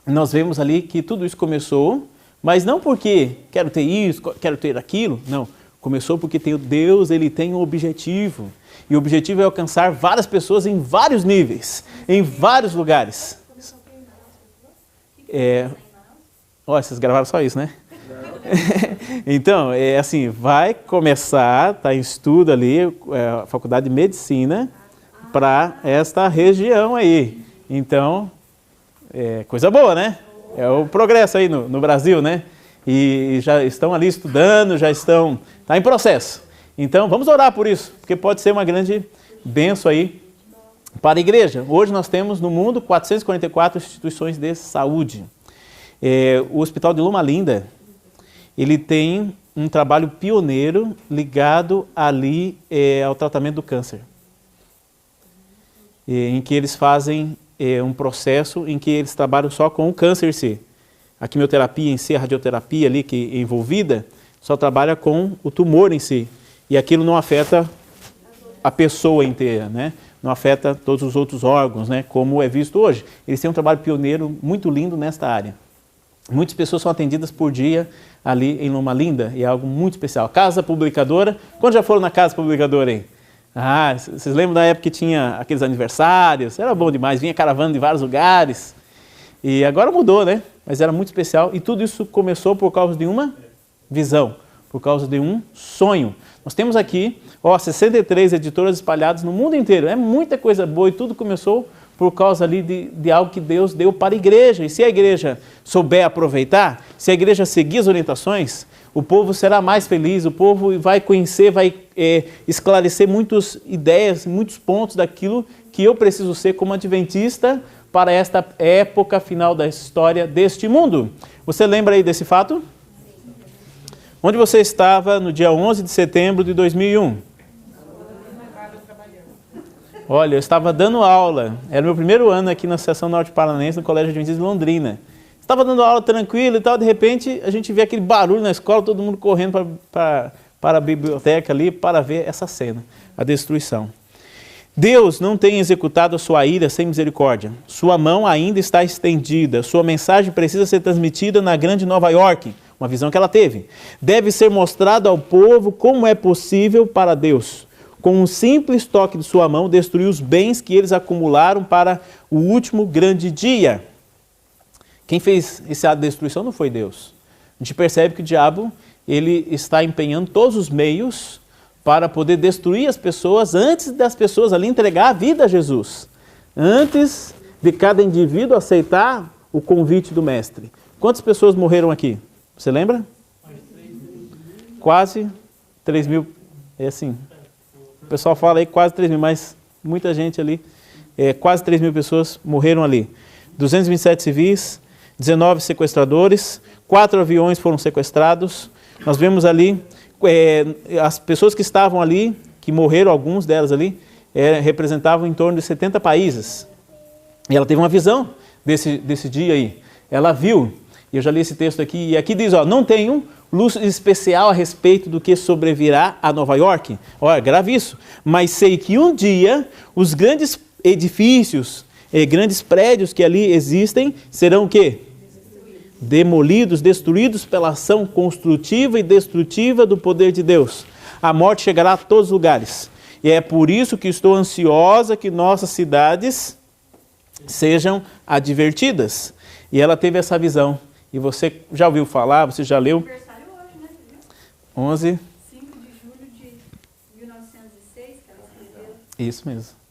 Nós vemos ali que tudo isso começou, mas não porque quero ter isso, quero ter aquilo, não. Começou porque Deus, Ele tem um objetivo. E o objetivo é alcançar várias pessoas em vários níveis, em vários lugares. Olha, vocês gravaram só isso, né? Então, assim, vai começar, está em estudo ali, a Faculdade de Medicina para esta região aí. Então, coisa boa, né? É o progresso aí no Brasil, né? E já estão ali estudando, está em processo. Então, vamos orar por isso, porque pode ser uma grande bênção aí para a igreja. Hoje nós temos no mundo 444 instituições de saúde. O Hospital de Loma Linda, ele tem um trabalho pioneiro ligado ali ao tratamento do câncer. Em que eles fazem um processo em que eles trabalham só com o câncer em si. A quimioterapia em si, a radioterapia ali que é envolvida, só trabalha com o tumor em si. E aquilo não afeta a pessoa inteira, né? Não afeta todos os outros órgãos, né? Como é visto hoje. Eles têm um trabalho pioneiro muito lindo nesta área. Muitas pessoas são atendidas por dia ali em Loma Linda, e é algo muito especial. Casa Publicadora, quando já foram na Casa Publicadora aí? Ah, vocês lembram da época que tinha aqueles aniversários? Era bom demais, vinha caravana de vários lugares. E agora mudou, né? Mas era muito especial. E tudo isso começou por causa de uma visão, por causa de um sonho. Nós temos aqui, 63 editoras espalhadas no mundo inteiro. É muita coisa boa e tudo começou por causa ali de algo que Deus deu para a igreja. E se a igreja souber aproveitar, se a igreja seguir as orientações, o povo será mais feliz, o povo vai conhecer, vai esclarecer muitas ideias, muitos pontos daquilo que eu preciso ser como adventista para esta época final da história deste mundo. Você lembra aí desse fato? Onde você estava no dia 11 de setembro de 2001? Olha, eu estava dando aula, era meu primeiro ano aqui na Associação Norte Paranense, no Colégio Adventista de Londrina. Estava dando aula tranquilo e tal, de repente a gente vê aquele barulho na escola, todo mundo correndo para a biblioteca ali para ver essa cena, a destruição. Deus não tem executado a sua ira sem misericórdia. Sua mão ainda está estendida. Sua mensagem precisa ser transmitida na grande Nova York, uma visão que ela teve. Deve ser mostrado ao povo como é possível para Deus, com um simples toque de sua mão, destruir os bens que eles acumularam para o último grande dia. Quem fez esse ato de destruição não foi Deus. A gente percebe que o diabo ele está empenhando todos os meios para poder destruir as pessoas antes das pessoas ali entregar a vida a Jesus. Antes de cada indivíduo aceitar o convite do mestre. Quantas pessoas morreram aqui? Você lembra? Quase 3 mil. É assim. O pessoal fala aí quase 3 mil, mas muita gente ali. Quase 3 mil pessoas morreram ali. 227 civis, 19 sequestradores, 4 aviões foram sequestrados. Nós vemos ali as pessoas que estavam ali, que morreram, alguns delas ali, representavam em torno de 70 países. E ela teve uma visão desse dia aí. Ela viu, e eu já li esse texto aqui, e aqui diz, ó, não tenho luz especial a respeito do que sobrevirá a Nova York. Olha, grave isso. Mas sei que um dia os grandes edifícios, grandes prédios que ali existem, serão o quê? Demolidos, destruídos pela ação construtiva e destrutiva do poder de Deus. A morte chegará a todos os lugares. E é por isso que estou ansiosa que nossas cidades sejam advertidas. E ela teve essa visão. E você já ouviu falar, você já leu? Aniversário hoje, né? 11. 5 de julho de 1906, que ela escreveu. Isso mesmo.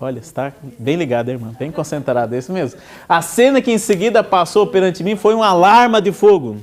Olha, está bem ligado, irmã, bem concentrado, é isso mesmo. A cena que em seguida passou perante mim foi uma alarma de fogo.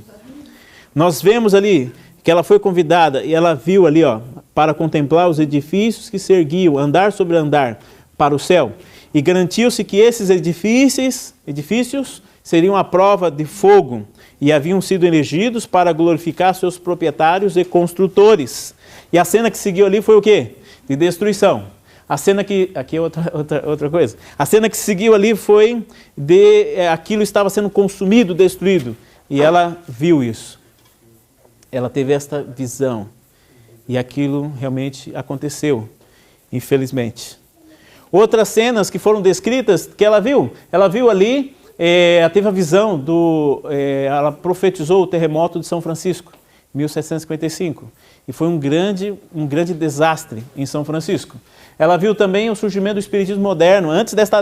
Nós vemos ali que ela foi convidada e ela viu ali, ó, para contemplar os edifícios que se erguiam, andar sobre andar, para o céu. E garantiu-se que esses edifícios seriam a prova de fogo e haviam sido erigidos para glorificar seus proprietários e construtores. E a cena que seguiu ali foi o quê? De destruição. A cena que... Aqui é outra coisa. A cena que seguiu ali foi de... aquilo estava sendo consumido, destruído. E ela viu isso. Ela teve esta visão. E aquilo realmente aconteceu, infelizmente. Outras cenas que foram descritas, que ela viu ali, ela teve a visão ela profetizou o terremoto de São Francisco, 1755. E foi um grande desastre em São Francisco. Ela viu também o surgimento do espiritismo moderno, antes desta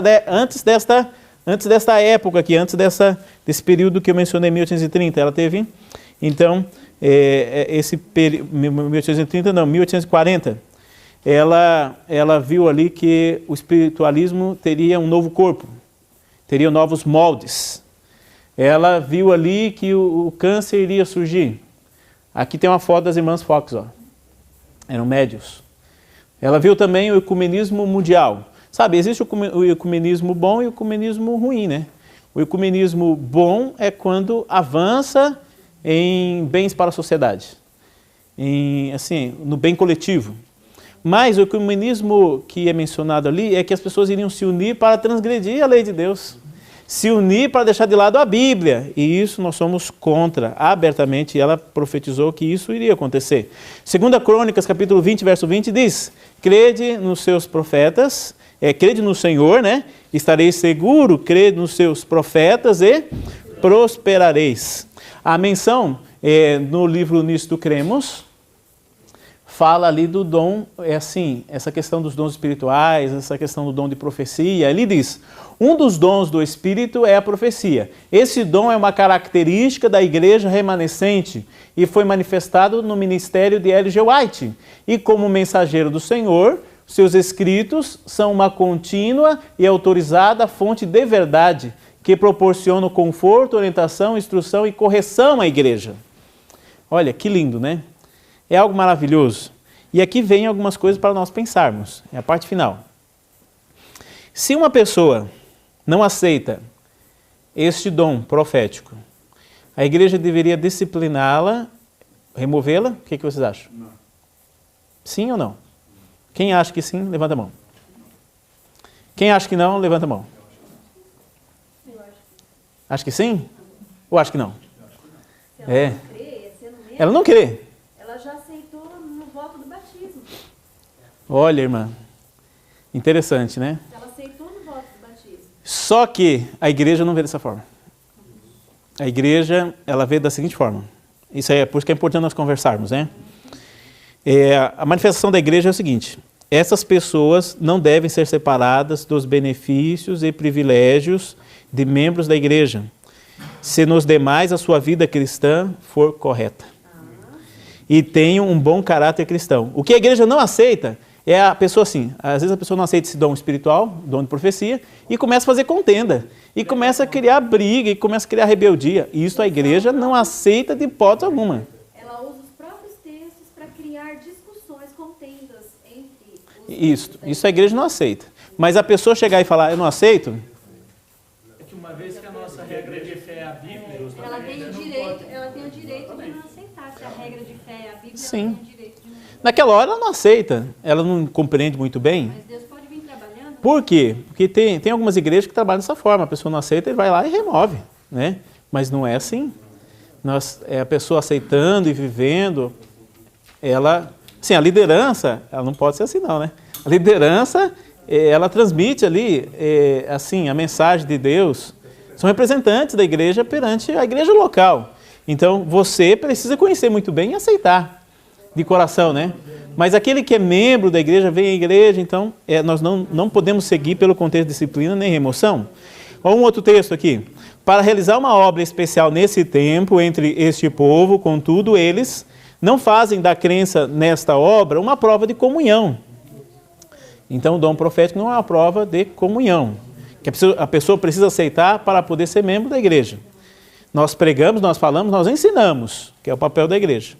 época aqui, antes desse período que eu mencionei, 1830. Ela teve, então, esse período, 1830 não, 1840. Ela viu ali que o espiritualismo teria um novo corpo, teria novos moldes. Ela viu ali que o câncer iria surgir. Aqui tem uma foto das irmãs Fox, ó. Eram médios. Ela viu também o ecumenismo mundial. Sabe, existe o ecumenismo bom e o ecumenismo ruim, né? O ecumenismo bom é quando avança em bens para a sociedade, no bem coletivo. Mas o ecumenismo que é mencionado ali é que as pessoas iriam se unir para transgredir a lei de Deus. Se unir para deixar de lado a Bíblia. E isso nós somos contra, abertamente. E ela profetizou que isso iria acontecer. 2 Crônicas, capítulo 20, verso 20, diz: crede nos seus profetas, crede no Senhor, né? Estareis seguro, crede nos seus profetas e prosperareis. A menção no livro Nisto Cremos fala ali do dom, essa questão dos dons espirituais, essa questão do dom de profecia. Ele diz, um dos dons do Espírito é a profecia. Esse dom é uma característica da igreja remanescente e foi manifestado no ministério de Ellen G. White. E como mensageiro do Senhor, seus escritos são uma contínua e autorizada fonte de verdade que proporciona conforto, orientação, instrução e correção à igreja. Olha, que lindo, né? É algo maravilhoso. E aqui vem algumas coisas para nós pensarmos. É a parte final. Se uma pessoa não aceita este dom profético, a igreja deveria discipliná-la, removê-la? O que vocês acham? Não. Sim ou não? Quem acha que sim, levanta a mão. Quem acha que não, levanta a mão. Acha que sim? Ou acha que não? Se ela É. não crê, sendo membro, Ela não crê. ela já aceitou no voto do batismo. Olha, irmã, interessante, né? Ela aceitou no voto do batismo. Só que a igreja não vê dessa forma. A igreja, ela vê da seguinte forma. Isso é por isso que é importante nós conversarmos, né? A manifestação da igreja é o seguinte: essas pessoas não devem ser separadas dos benefícios e privilégios de membros da igreja, se nos demais a sua vida cristã for correta e tenham um bom caráter cristão. O que a igreja não aceita é a pessoa assim, às vezes a pessoa não aceita esse dom espiritual, dom de profecia, e começa a fazer contenda, e começa a criar briga, e começa a criar rebeldia. E isso a igreja não aceita de hipótese alguma. Ela usa os próprios textos para criar discussões, contendas entre os... Isso a igreja não aceita. Mas a pessoa chegar e falar, eu não aceito, É que uma vez que a nossa regra de fé é a Bíblia, Ela tem o direito, ela tem o direito de não aceitar. Se a regra de fé é a Bíblia, Sim. ela tem o direito de não. naquela hora ela não aceita, ela não compreende muito bem. Mas Deus pode vir trabalhando. Por quê? Porque tem algumas igrejas que trabalham dessa forma, a pessoa não aceita, ele vai lá e remove, né? Mas não é assim. A pessoa aceitando e vivendo, ela... Sim, a liderança, ela não pode ser assim não, né? A liderança, ela transmite ali, assim, a mensagem de Deus. São representantes da igreja perante a igreja local. Então, você precisa conhecer muito bem e aceitar de coração, né? Mas aquele que é membro da igreja, vem à igreja, então, nós não podemos seguir pelo contexto de disciplina nem remoção. Olha um outro texto aqui. Para realizar uma obra especial nesse tempo, entre este povo, contudo, eles não fazem da crença nesta obra uma prova de comunhão. Então, o dom profético não é uma prova de comunhão, que a pessoa precisa aceitar para poder ser membro da igreja. Nós pregamos, nós falamos, nós ensinamos, que é o papel da igreja.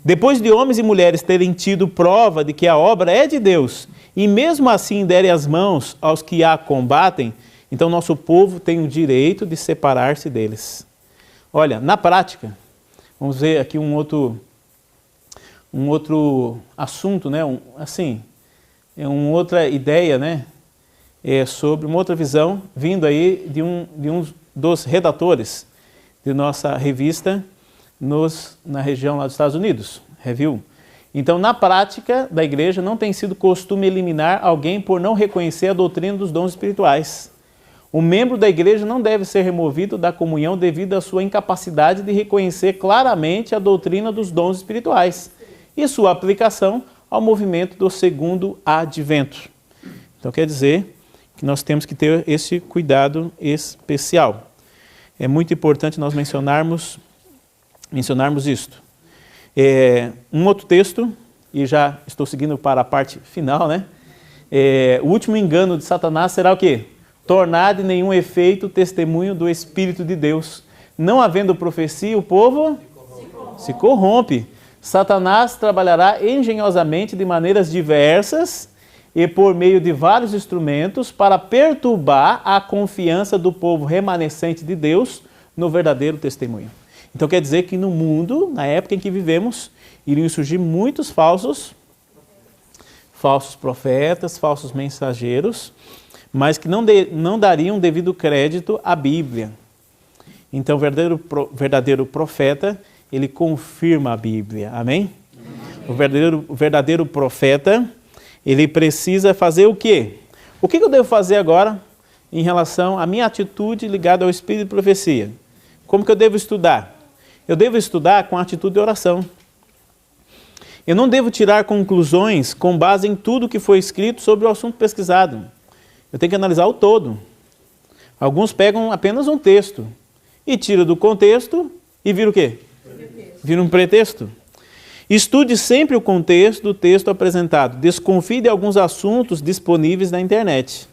Depois de homens e mulheres terem tido prova de que a obra é de Deus, e mesmo assim derem as mãos aos que a combatem, então nosso povo tem o direito de separar-se deles. Olha, na prática, vamos ver aqui um outro assunto, né? Uma outra ideia, né? Sobre uma outra visão, vindo aí de um dos redatores de nossa revista na região lá dos Estados Unidos, Review. Então, na prática da igreja, não tem sido costume eliminar alguém por não reconhecer a doutrina dos dons espirituais. O membro da igreja não deve ser removido da comunhão devido à sua incapacidade de reconhecer claramente a doutrina dos dons espirituais e sua aplicação ao movimento do segundo advento. Então, quer dizer que nós temos que ter esse cuidado especial. É muito importante nós mencionarmos isto. Um outro texto, e já estou seguindo para a parte final, né? O último engano de Satanás será o quê? Tornar de nenhum efeito o testemunho do Espírito de Deus. Não havendo profecia, o povo se corrompe. Satanás trabalhará engenhosamente de maneiras diversas e por meio de vários instrumentos para perturbar a confiança do povo remanescente de Deus no verdadeiro testemunho. Então quer dizer que no mundo, na época em que vivemos, iriam surgir muitos falsos profetas, falsos mensageiros, mas que não dariam devido crédito à Bíblia. Então o verdadeiro profeta, ele confirma a Bíblia, amém? O verdadeiro profeta, ele precisa fazer o quê? O que eu devo fazer agora em relação à minha atitude ligada ao Espírito de profecia? Como que eu devo estudar? Eu devo estudar com atitude de oração. Eu não devo tirar conclusões com base em tudo que foi escrito sobre o assunto pesquisado. Eu tenho que analisar o todo. Alguns pegam apenas um texto e tiram do contexto e viram o quê? Vira um pretexto. Estude sempre o contexto do texto apresentado. Desconfie de alguns assuntos disponíveis na internet.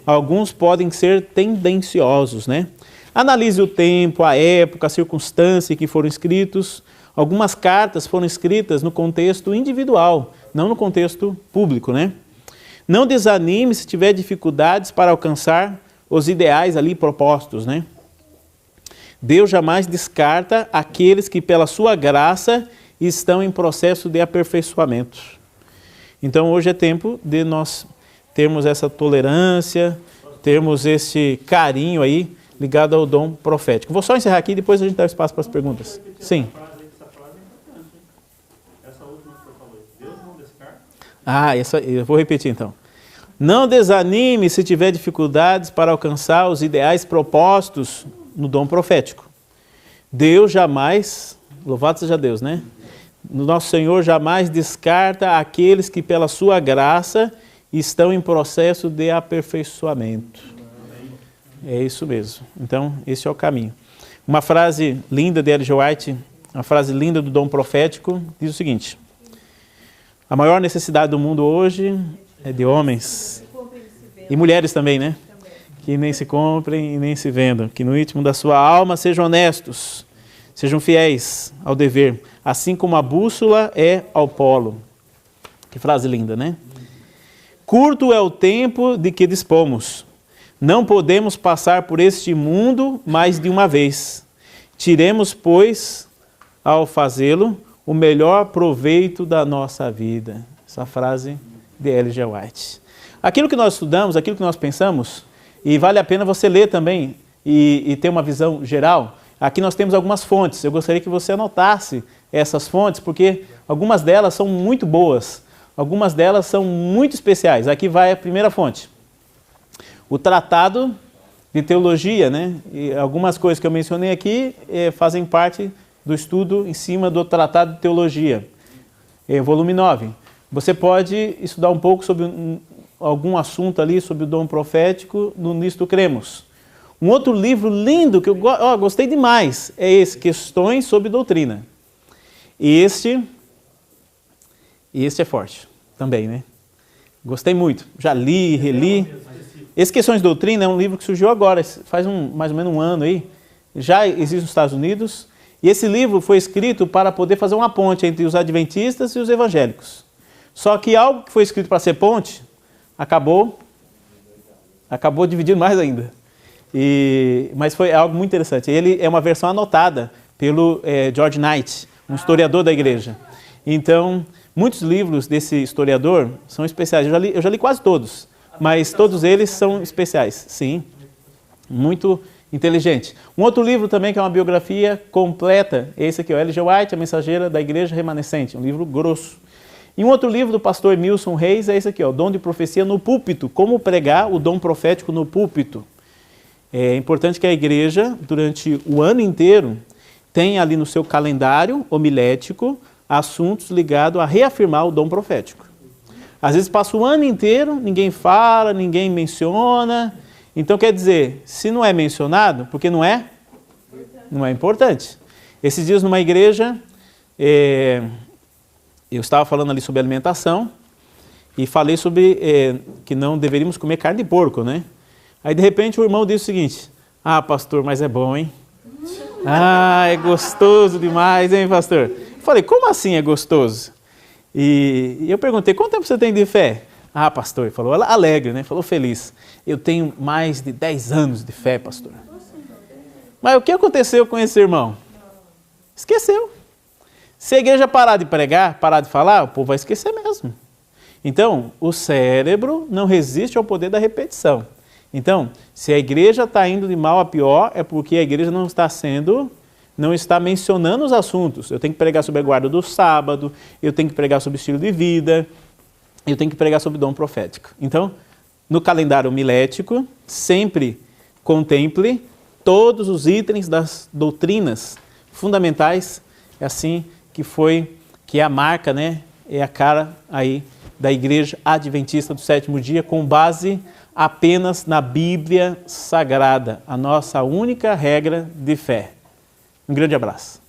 Alguns podem ser tendenciosos, né? Analise o tempo, a época, a circunstância em que foram escritos. Algumas cartas foram escritas no contexto individual, não no contexto público, né? Não desanime se tiver dificuldades para alcançar os ideais ali propostos, né? Deus jamais descarta aqueles que pela sua graça estão em processo de aperfeiçoamento. Então hoje é tempo de nós termos essa tolerância, termos esse carinho aí ligado ao dom profético. Vou só encerrar aqui e depois a gente dá espaço para as perguntas. Sim. Essa última que você falou, Deus não descarta? Eu vou repetir então. Não desanime se tiver dificuldades para alcançar os ideais propostos no dom profético. Deus jamais, louvado seja Deus, né? Nosso Senhor jamais descarta aqueles que pela sua graça estão em processo de aperfeiçoamento. É isso mesmo. Então, esse é o caminho. Uma frase linda de Ellen G. White, uma frase linda do dom profético, diz o seguinte: a maior necessidade do mundo hoje é de homens, e mulheres também, né? Que nem se comprem e nem se vendam, que no íntimo da sua alma sejam honestos, sejam fiéis ao dever, assim como a bússola é ao polo. Que frase linda, né? Curto é o tempo de que dispomos. Não podemos passar por este mundo mais de uma vez. Tiremos, pois, ao fazê-lo, o melhor proveito da nossa vida. Essa frase de Ellen G. White. Aquilo que nós estudamos, aquilo que nós pensamos, e vale a pena você ler também e ter uma visão geral. Aqui nós temos algumas fontes. Eu gostaria que você anotasse essas fontes, porque algumas delas são muito boas, algumas delas são muito especiais. Aqui vai a primeira fonte. O Tratado de Teologia, né? E algumas coisas que eu mencionei aqui fazem parte do estudo em cima do Tratado de Teologia, volume 9. Você pode estudar um pouco sobre algum assunto ali, sobre o dom profético, no Nisto Cremos. Um outro livro lindo, que eu gostei demais, é esse, Questões sobre Doutrina. E este é forte também, né? Gostei muito, já li, reli. Esse Questões de Doutrina é um livro que surgiu agora, faz mais ou menos um ano aí, já existe nos Estados Unidos, e esse livro foi escrito para poder fazer uma ponte entre os adventistas e os evangélicos. Só que algo que foi escrito para ser ponte, acabou dividindo mais ainda. Mas foi algo muito interessante. Ele é uma versão anotada pelo George Knight, um historiador da igreja. Então, muitos livros desse historiador são especiais. Eu já li quase todos, mas todos eles são especiais. Sim, muito inteligente. Um outro livro também que é uma biografia completa, esse aqui, Ellen G. White, A Mensageira da Igreja Remanescente, um livro grosso. E um outro livro do pastor Emilson Reis é esse aqui, O Dom de Profecia no Púlpito, como pregar o dom profético no púlpito. É importante que a igreja, durante o ano inteiro, tenha ali no seu calendário homilético assuntos ligados a reafirmar o dom profético. Às vezes passa o ano inteiro, ninguém fala, ninguém menciona. Então quer dizer, se não é mencionado, porque não é importante. Esses dias numa igreja, eu estava falando ali sobre alimentação e falei sobre que não deveríamos comer carne de porco, né? Aí de repente o irmão disse o seguinte: ah, pastor, mas é bom, hein? Ah, é gostoso demais, hein, pastor? Eu falei, como assim é gostoso? E eu perguntei, quanto tempo você tem de fé? Ah, pastor, ele falou alegre, né? Falou feliz. Eu tenho mais de 10 anos de fé, pastor. Mas o que aconteceu com esse irmão? Esqueceu. Se a igreja parar de pregar, parar de falar, o povo vai esquecer mesmo. Então, o cérebro não resiste ao poder da repetição. Então, se a igreja está indo de mal a pior, é porque a igreja não está mencionando os assuntos. Eu tenho que pregar sobre a guarda do sábado, eu tenho que pregar sobre estilo de vida, eu tenho que pregar sobre dom profético. Então, no calendário homilético, sempre contemple todos os itens das doutrinas fundamentais, é assim que é a marca, né? É a cara aí da Igreja Adventista do Sétimo Dia, com base apenas na Bíblia Sagrada, a nossa única regra de fé. Um grande abraço.